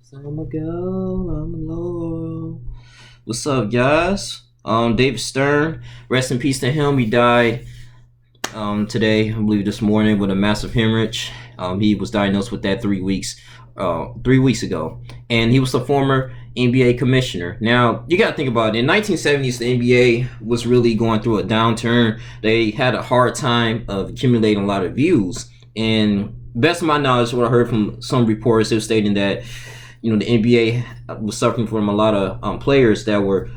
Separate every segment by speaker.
Speaker 1: I'm a girl, I'm a low. What's up, guys? David Stern, rest in peace to him. He died today, I believe this morning, with a massive hemorrhage. He was diagnosed with that 3 weeks ago, and he was the former NBA commissioner. Now you got to think about it. In 1970s, the NBA was really going through a downturn. They had a hard time of accumulating a lot of views, and best of my knowledge, what I heard from some reports, they were stating that the NBA was suffering from a lot of players that were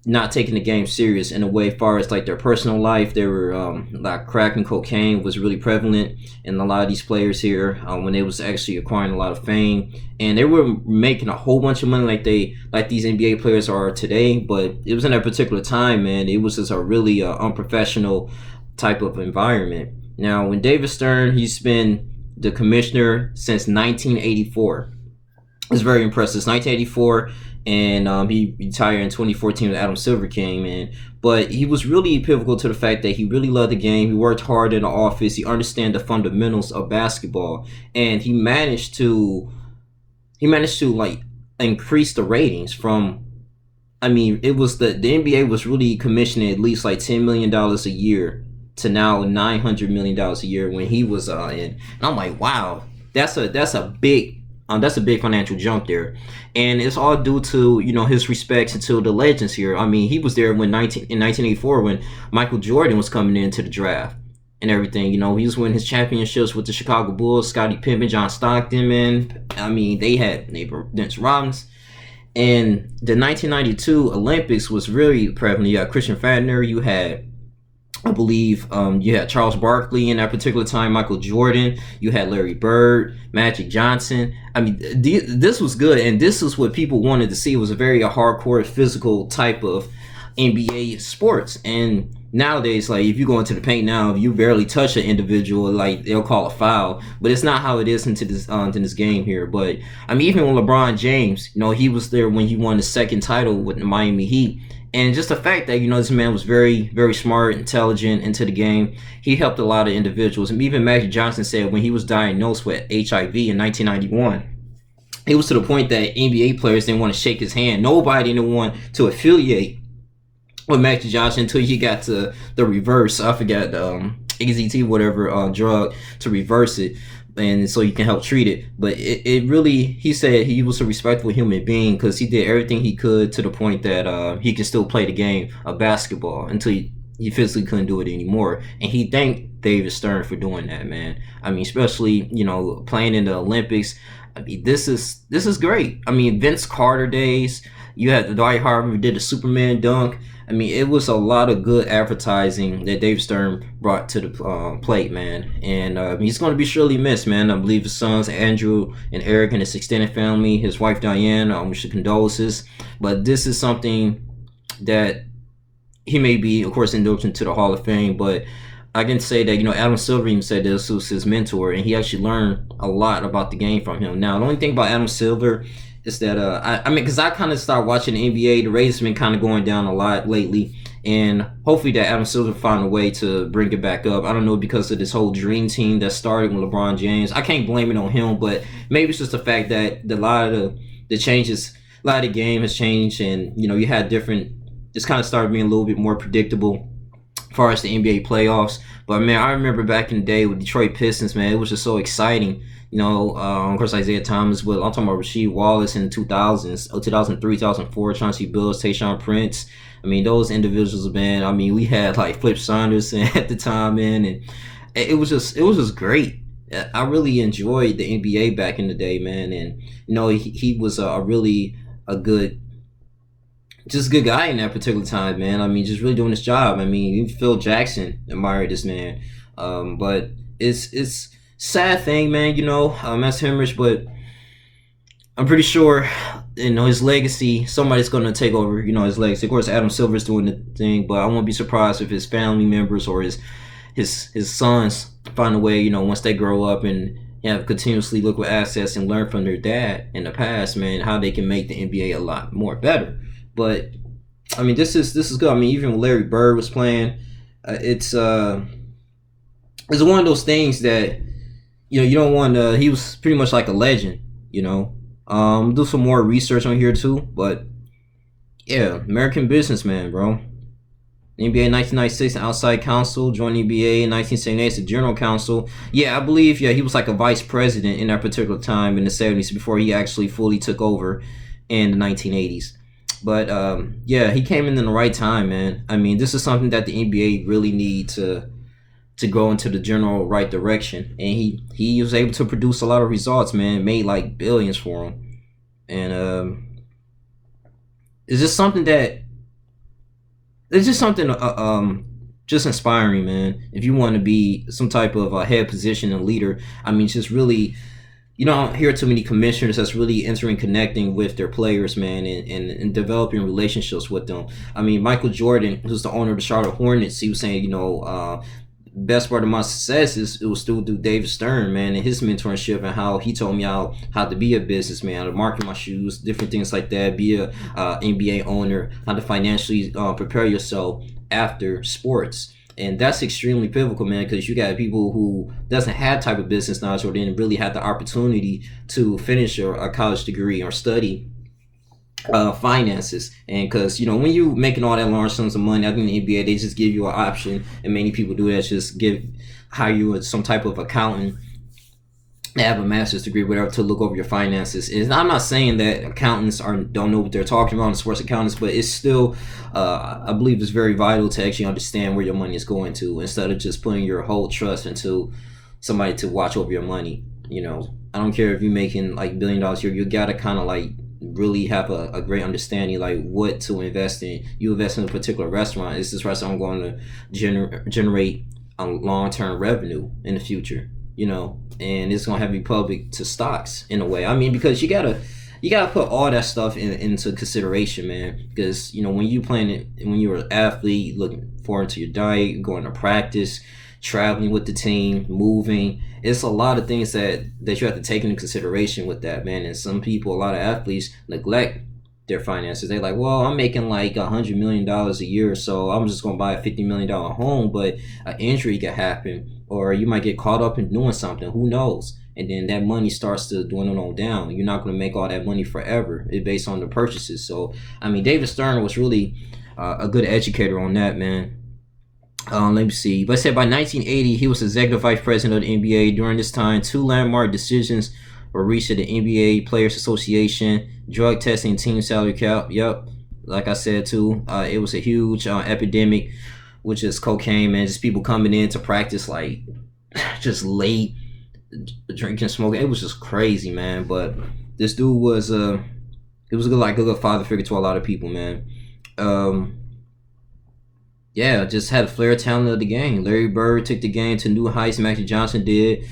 Speaker 1: not taking the game serious in a way, as far as like their personal life. They were like crack and cocaine was really prevalent in a lot of these players here when they was actually acquiring a lot of fame, and they were making a whole bunch of money like these NBA players are today. But it was in that particular time, man. It was just a really unprofessional type of environment. Now, when David Stern, he's been the commissioner since 1984. It's very impressive. It's 1984, and he retired in 2014 when Adam Silver came in. But he was really pivotal to the fact that he really loved the game. He worked hard in the office. He understood the fundamentals of basketball, and he managed to like increase the ratings from. I mean, it was the NBA was really commissioning at least like $10 million a year to now $900 million a year when he was in. And I'm like, wow, that's a big financial jump there, and it's all due to his respects to the legends here. I mean, he was there in 1984 when Michael Jordan was coming into the draft and everything. He was winning his championships with the Chicago Bulls, Scottie Pippen, John Stockton, man. I mean, they had Dennis Robbins. And the 1992 Olympics was really prevalent. You had Christian Fandner, you had, I believe, you had Charles Barkley in that particular time, Michael Jordan, you had Larry Bird, Magic Johnson. I mean, this was good, and this is what people wanted to see. It was a very hardcore, physical type of NBA sports. And nowadays, like, if you go into the paint now, if you barely touch an individual, like, they'll call a foul. But it's not how it is into this game here. But I mean, even when LeBron James, he was there when he won the second title with the Miami Heat. And just the fact that, this man was very, very smart, intelligent into the game, he helped a lot of individuals. And even Magic Johnson said when he was diagnosed with HIV in 1991, it was to the point that NBA players didn't want to shake his hand. Nobody didn't want to affiliate with Magic Johnson until he got to the reverse. I forgot, AZT, whatever drug to reverse it. And so you can help treat it. But it really, he said he was a respectful human being because he did everything he could to the point that he could still play the game of basketball until he physically couldn't do it anymore. And he thanked David Stern for doing that, man. I mean, especially, playing in the Olympics. I mean, this is great. I mean, Vince Carter days, you had the Dwight Howard who did the Superman dunk. I mean, it was a lot of good advertising that Dave Stern brought to the plate, man. And he's going to be surely missed, man. I believe his sons, Andrew and Eric, and his extended family, his wife, Diane, we should condolences. But this is something that he may be, of course, inducted into the Hall of Fame. But I can say that, Adam Silver even said this was his mentor, and he actually learned a lot about the game from him. Now, the only thing about Adam Silver is that I mean, because I kind of started watching the NBA. The ratings have been kind of going down a lot lately, and hopefully that Adam Silver find a way to bring it back up. I don't know, because of this whole dream team that started with LeBron James. I can't blame it on him, but maybe it's just the fact that a lot of the changes, a lot of the game has changed, and you had different. It's kind of started being a little bit more predictable as far as the NBA playoffs. But man, I remember back in the day with Detroit Pistons, man, it was just so exciting. Of course, Isaiah Thomas, but I'm talking about Rasheed Wallace in the 2000s, 2003, 2004, Chauncey Billups, Tayshaun Prince. I mean, those individuals, man. I mean, we had like Flip Saunders at the time, man, and it was just great. I really enjoyed the NBA back in the day, man, and he was a really a good. Just a good guy in that particular time, man. I mean, just really doing his job. I mean, even Phil Jackson admired this man. But it's sad thing, man. That's hemorrhage, but I'm pretty sure, his legacy. Somebody's gonna take over. His legacy. Of course, Adam Silver's doing the thing, but I won't be surprised if his family members or his sons find a way. Once they grow up and continuously look with assets and learn from their dad in the past, man, how they can make the NBA a lot more better. But I mean, this is good. I mean, even when Larry Bird was playing, it's one of those things that you don't want. He was pretty much like a legend, Do some more research on here too. But yeah, American businessman, bro. NBA 1996 outside counsel, joined NBA in 1978 as the general counsel. Yeah, I believe, yeah, he was like a vice president in that particular time in the 70s before he actually fully took over in the 1980s. But yeah, he came in the right time, man. I mean, this is something that the NBA really need to go into the general right direction, and he was able to produce a lot of results, man. Made like billions for him, and it's just something that it's just something just inspiring, man. If you want to be some type of a head position and leader, I mean, just really, you don't hear too many commissioners that's really entering, connecting with their players, man, and developing relationships with them. I mean, Michael Jordan, who's the owner of the Charlotte Hornets, he was saying, best part of my success is it was still through David Stern, man, and his mentorship, and how he told me how to be a businessman, how to market my shoes, different things like that, be a NBA owner, how to financially prepare yourself after sports. And that's extremely pivotal, man, because you got people who doesn't have type of business knowledge or didn't really have the opportunity to finish a college degree or study finances. And because when you making all that large sums of money, I think the NBA, they just give you an option, and many people do that, just hire you as some type of accountant, have a master's degree, whatever, to look over your finances. And I'm not saying that accountants don't know what they're talking about, sports accountants, but it's still, I believe it's very vital to actually understand where your money is going to, instead of just putting your whole trust into somebody to watch over your money. I don't care if you're making like $1 billion a year, you gotta kind of like really have a great understanding, like what to invest in. You invest in a particular restaurant, is this restaurant going to generate a long-term revenue in the future, and it's going to have to be public to stocks in a way. I mean, because you gotta put all that stuff into consideration, man, because when you're an athlete, looking forward to your diet, going to practice, traveling with the team, moving. It's a lot of things that you have to take into consideration with that, man. And some people, a lot of athletes, neglect their finances. They're like, well, I'm making like $100 million a year, so I'm just gonna buy a $50 million home. But an injury could happen, or you might get caught up in doing something. Who knows? And then that money starts to dwindle on down. You're not gonna make all that money forever. It's based on the purchases. So, I mean, David Stern was really a good educator on that, man. Let me see. But said by 1980, he was executive vice president of the NBA. During this time, 2 landmark decisions were reached at the NBA Players Association: drug testing, team salary cap. Yep, like I said too, it was a huge epidemic, which is cocaine, man. Just people coming in to practice like just late, drinking, smoking. It was just crazy, man. But this dude was he was a good father figure to a lot of people, man. Yeah, just had a flair talent of the game. Larry Bird took the game to new heights. Magic Johnson did.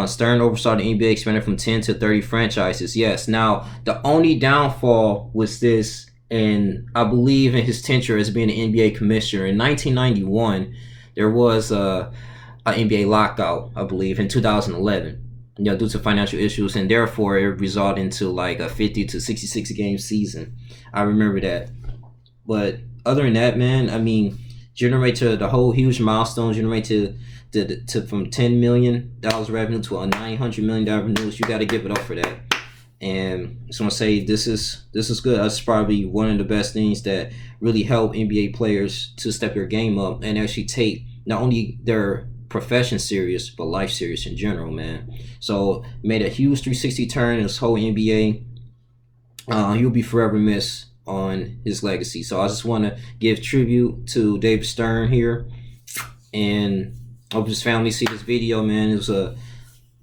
Speaker 1: Stern oversaw the NBA expanded from 10 to 30 franchises. Yes. Now, the only downfall was this, and I believe in his tenure as being an NBA commissioner. In 1991, there was an NBA lockout, I believe, in 2011. Due to financial issues, and therefore it resulted into like a 50 to 66 game season. I remember that. But other than that, man, I mean, generate to the whole huge milestone, generate to from $10 million revenue to a $900 million revenue. You got to give it up for that. And so I'm gonna say this is good. That's probably one of the best things that really help NBA players to step their game up and actually take not only their profession serious but life serious in general, man. So made a huge 360 turn in this whole NBA. He'll be forever missed on his legacy. So I just want to give tribute to David Stern here, and hope his family see this video, man. It was a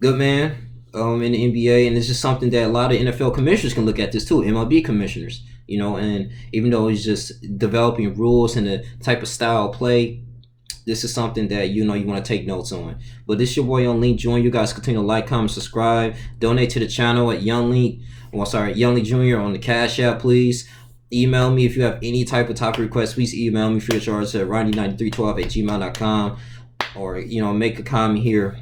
Speaker 1: good man in the NBA, and it's just something that a lot of NFL commissioners can look at this too, MLB commissioners, and even though he's just developing rules and the type of style of play, this is something that you want to take notes on. But this is your boy Yunglinkjr. You guys continue to like, comment, subscribe, donate to the channel at Yunglinkjr on the Cash App, please. Email me if you have any type of topic requests. Please email me free of charge at ronnie9312@gmail.com, or make a comment here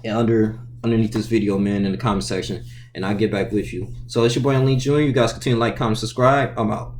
Speaker 1: underneath this video, man, in the comment section, and I'll get back with you. So it's your boy Yunglinkjr. You guys continue to like, comment, subscribe. I'm out.